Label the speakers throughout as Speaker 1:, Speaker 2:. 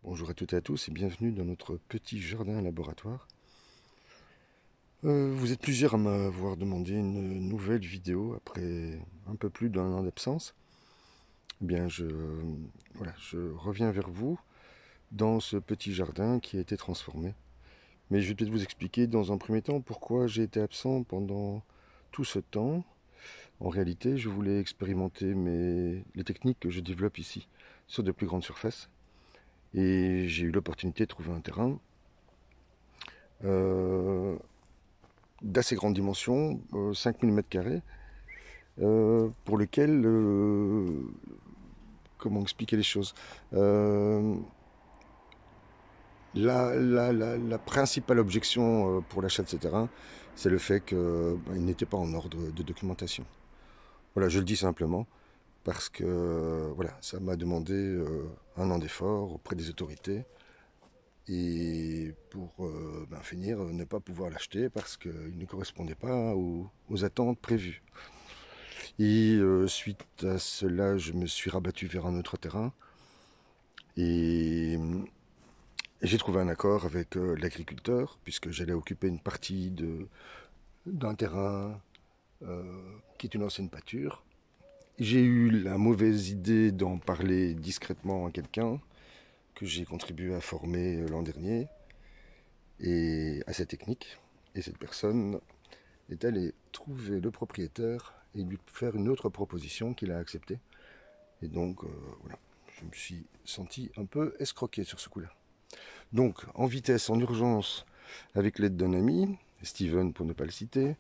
Speaker 1: Bonjour à toutes et à tous et bienvenue dans notre petit jardin laboratoire. Vous êtes plusieurs à m'avoir demandé une nouvelle vidéo après un peu plus d'un an d'absence. Eh bien, je reviens vers vous dans ce petit jardin qui a été transformé. Mais je vais peut-être vous expliquer dans un premier temps pourquoi j'ai été absent pendant tout ce temps. En réalité, je voulais expérimenter les techniques que je développe ici sur de plus grandes surfaces. Et j'ai eu l'opportunité de trouver un terrain euh, d'assez grande dimension, 5000 m², pour lequel, comment expliquer les choses, la principale objection pour l'achat de ce terrain, c'est le fait qu'il n'était pas en ordre de documentation. Voilà, je le dis simplement, parce que voilà, ça m'a demandé un an d'effort auprès des autorités, et pour finir, ne pas pouvoir l'acheter parce qu'il ne correspondait pas aux attentes prévues. Et suite à cela, je me suis rabattu vers un autre terrain et j'ai trouvé un accord avec l'agriculteur puisque j'allais occuper une partie d'un terrain qui est une ancienne pâture. J'ai eu la mauvaise idée d'en parler discrètement à quelqu'un que j'ai contribué à former l'an dernier et à cette technique. Et cette personne est allée trouver le propriétaire et lui faire une autre proposition qu'il a acceptée. Et donc, voilà, je me suis senti un peu escroqué sur ce coup-là. Donc, en vitesse, en urgence, avec l'aide d'un ami, Steven pour ne pas le citer,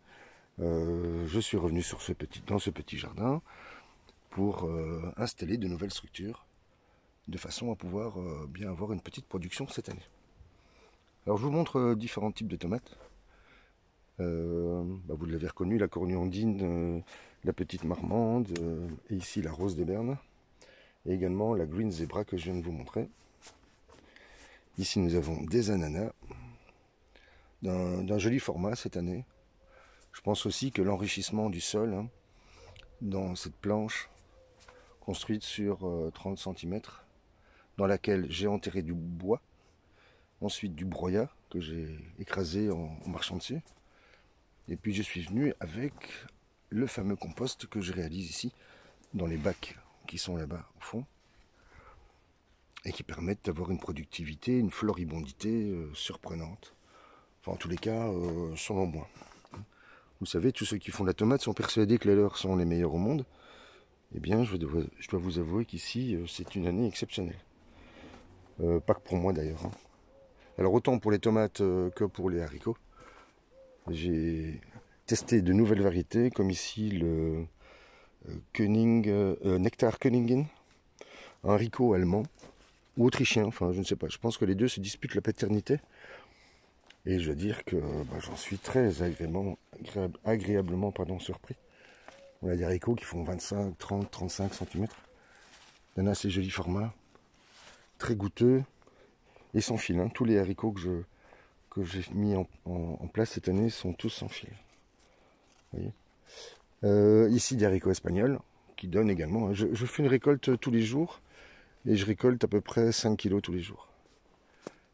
Speaker 1: je suis revenu dans ce petit jardin pour installer de nouvelles structures, de façon à pouvoir bien avoir une petite production cette année. Alors, je vous montre différents types de tomates. Vous l'avez reconnu, la cornuandine, la petite marmande, et ici la rose de Berne. Et également la Green Zebra que je viens de vous montrer. Ici nous avons des ananas d'un joli format cette année. Je pense aussi que l'enrichissement du sol dans cette planche construite sur 30 cm, dans laquelle j'ai enterré du bois, ensuite du broyat que j'ai écrasé en marchant dessus, et puis je suis venu avec le fameux compost que je réalise ici dans les bacs qui sont là-bas au fond, et qui permettent d'avoir une productivité, une floribondité surprenante. Enfin, en tous les cas, selon moi. Vous savez, tous ceux qui font de la tomate sont persuadés que les leurs sont les meilleurs au monde. Eh bien, je dois vous avouer qu'ici, c'est une année exceptionnelle. Pas que pour moi d'ailleurs. Alors, autant pour les tomates que pour les haricots. J'ai testé de nouvelles variétés, comme ici le Nectar Königin, un haricot allemand, ou autrichien, enfin je ne sais pas. Je pense que les deux se disputent la paternité. Et je dois dire que j'en suis très agréablement surpris. On a des haricots qui font 25, 30, 35 cm. Il y en a assez joli format, très goûteux et sans fil. Tous les haricots que j'ai mis en place cette année sont tous sans fil. Vous voyez, ici des haricots espagnols qui donnent également. Je fais une récolte tous les jours et je récolte à peu près 5 kg tous les jours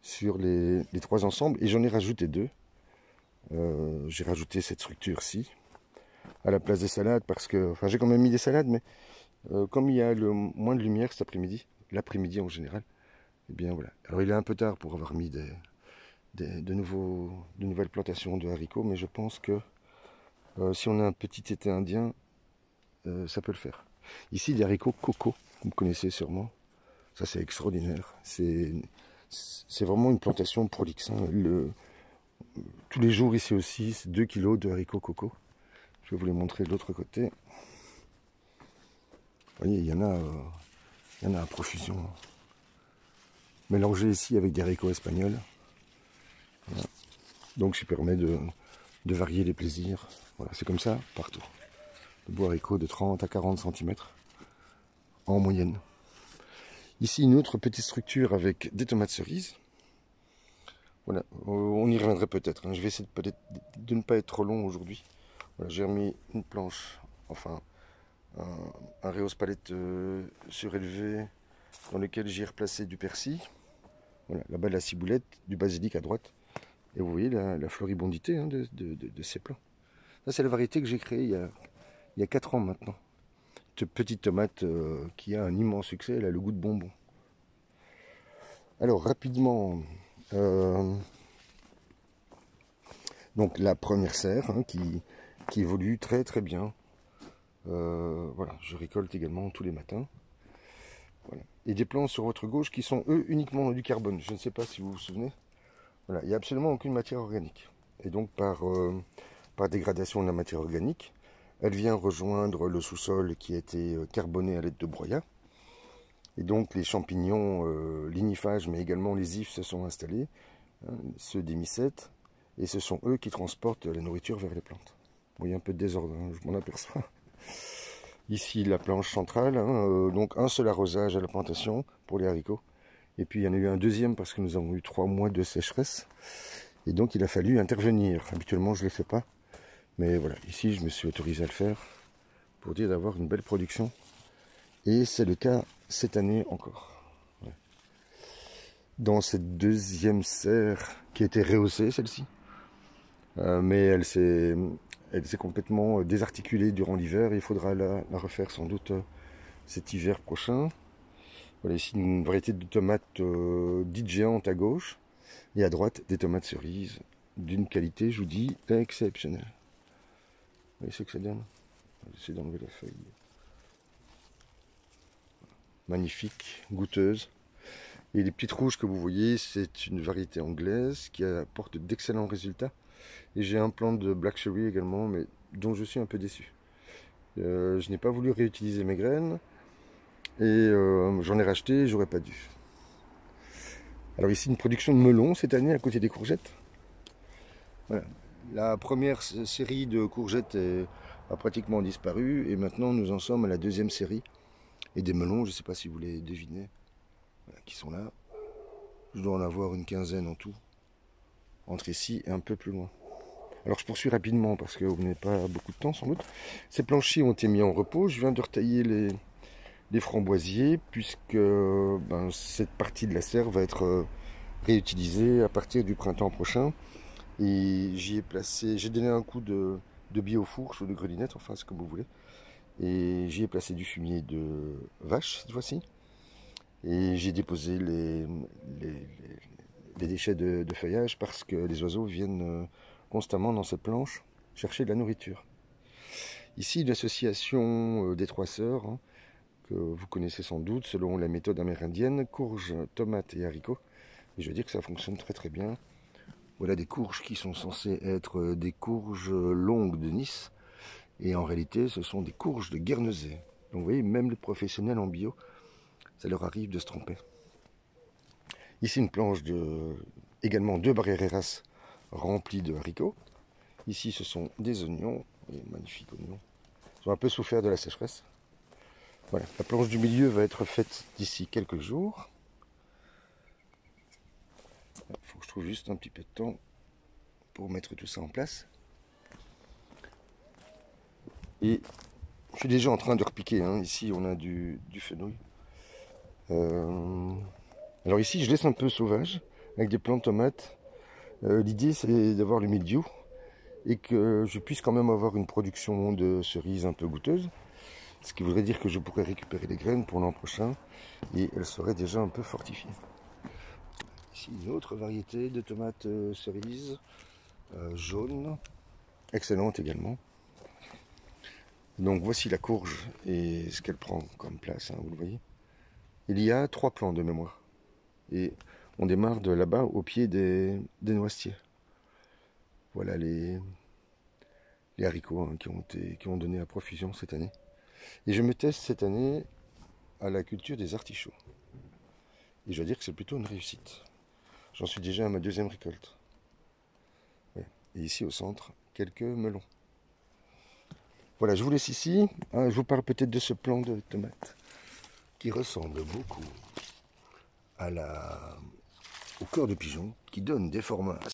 Speaker 1: sur les trois ensembles, et j'en ai rajouté deux. J'ai rajouté cette structure-ci à la place des salades parce que, enfin, j'ai quand même mis des salades, mais comme il y a moins de lumière cet après-midi, l'après-midi en général, et bien voilà. Alors il est un peu tard pour avoir mis de nouvelles plantations de haricots, mais je pense que si on a un petit été indien, ça peut le faire. Ici, des haricots coco, vous connaissez sûrement. Ça, c'est extraordinaire. C'est vraiment une plantation prolixe. Tous les jours ici aussi, c'est 2 kg de haricots coco. Je vais vous les montrer de l'autre côté. Vous voyez, il y en a à profusion. Mélangé ici avec des haricots espagnols. Voilà. Donc ça permet de varier les plaisirs. Voilà, c'est comme ça partout. De beaux haricots de 30 à 40 cm en moyenne. Ici une autre petite structure avec des tomates cerises. Voilà, on y reviendrait peut-être. Je vais essayer de ne pas être trop long aujourd'hui. Voilà, j'ai remis une planche, enfin un Réos palette surélevé dans lequel j'ai replacé du persil. Voilà, là-bas de la ciboulette, du basilic à droite. Et vous voyez la floribondité hein, de ces plants. Ça, c'est la variété que j'ai créée il y a 4 ans maintenant. Cette petite tomate qui a un immense succès, elle a le goût de bonbon. Alors, rapidement, donc la première serre hein, qui évolue très très bien. Voilà, je récolte également tous les matins. Voilà. Et des plants sur votre gauche qui sont eux uniquement du carbone. Je ne sais pas si vous vous souvenez. Voilà, il n'y a absolument aucune matière organique. Et donc par dégradation de la matière organique, elle vient rejoindre le sous-sol qui a été carboné à l'aide de broyat. Et donc les champignons lignifages, mais également les ifs se sont installés, hein, ceux des mycètes, et ce sont eux qui transportent la nourriture vers les plantes. Bon, il y a un peu de désordre, hein, je m'en aperçois. Ici la planche centrale, hein, donc un seul arrosage à la plantation pour les haricots. Et puis il y en a eu un deuxième parce que nous avons eu 3 mois de sécheresse. Et donc il a fallu intervenir. Habituellement je ne le fais pas. Mais voilà, ici je me suis autorisé à le faire pour dire d'avoir une belle production. Et c'est le cas cette année encore. Ouais. Dans cette deuxième serre qui a été rehaussée, celle-ci. Mais elle s'est complètement désarticulée durant l'hiver. Il faudra la refaire sans doute cet hiver prochain. Voilà ici une variété de tomates dites géantes à gauche. Et à droite des tomates cerises d'une qualité, je vous dis, exceptionnelle. Vous voyez ce que ça donne? J'essaie d'enlever la feuille. Magnifique, goûteuse. Et les petites rouges que vous voyez, c'est une variété anglaise qui apporte d'excellents résultats. Et j'ai un plant de black cherry également, mais dont je suis un peu déçu. Je n'ai pas voulu réutiliser mes graines. Et j'en ai racheté, j'aurais pas dû. Alors ici, une production de melons cette année à côté des courgettes. Voilà. La première série de courgettes a pratiquement disparu. Et maintenant, nous en sommes à la deuxième série. Et des melons, je ne sais pas si vous les devinez, voilà, qui sont là. Je dois en avoir une quinzaine en tout, entre ici et un peu plus loin. Alors je poursuis rapidement parce que vous n'avez pas beaucoup de temps sans doute. Ces planchers ont été mis en repos. Je viens de retailler les framboisiers puisque cette partie de la serre va être réutilisée à partir du printemps prochain. Et j'y ai placé, j'ai donné un coup de biofourche ou de grelinette, enfin c'est comme vous voulez. Et j'y ai placé du fumier de vache cette fois-ci. Et j'ai déposé les déchets de feuillage parce que les oiseaux viennent constamment dans cette planche chercher de la nourriture. Ici, l'association des 3 sœurs, hein, que vous connaissez sans doute, selon la méthode amérindienne, courges, tomates et haricots. Et je veux dire que ça fonctionne très très bien. Voilà des courges qui sont censées être des courges longues de Nice. Et en réalité, ce sont des courges de Guernesey. Donc vous voyez, même les professionnels en bio, ça leur arrive de se tromper. Ici, une planche également 2 barreras remplies de haricots. Ici, ce sont des oignons, des magnifiques oignons. Ils ont un peu souffert de la sécheresse. Voilà, la planche du milieu va être faite d'ici quelques jours. Il faut que je trouve juste un petit peu de temps pour mettre tout ça en place. Et je suis déjà en train de repiquer. Hein. Ici, on a du fenouil. Alors ici, je laisse un peu sauvage, avec des plants de tomates. L'idée, c'est d'avoir le mildiou et que je puisse quand même avoir une production de cerises un peu goûteuse. Ce qui voudrait dire que je pourrais récupérer les graines pour l'an prochain et elles seraient déjà un peu fortifiées. Ici, une autre variété de tomates cerises jaunes, excellente également. Donc voici la courge et ce qu'elle prend comme place, hein, vous le voyez. Il y a 3 plants de mémoire. Et on démarre de là-bas au pied des noisetiers. Voilà les haricots hein, qui ont donné à profusion cette année. Et je me teste cette année à la culture des artichauts. Et je dois dire que c'est plutôt une réussite. J'en suis déjà à ma 2e récolte. Ouais. Et ici au centre, quelques melons. Voilà, je vous laisse ici. Je vous parle peut-être de ce plant de tomates qui ressemble beaucoup au cœur de pigeon, qui donne des formats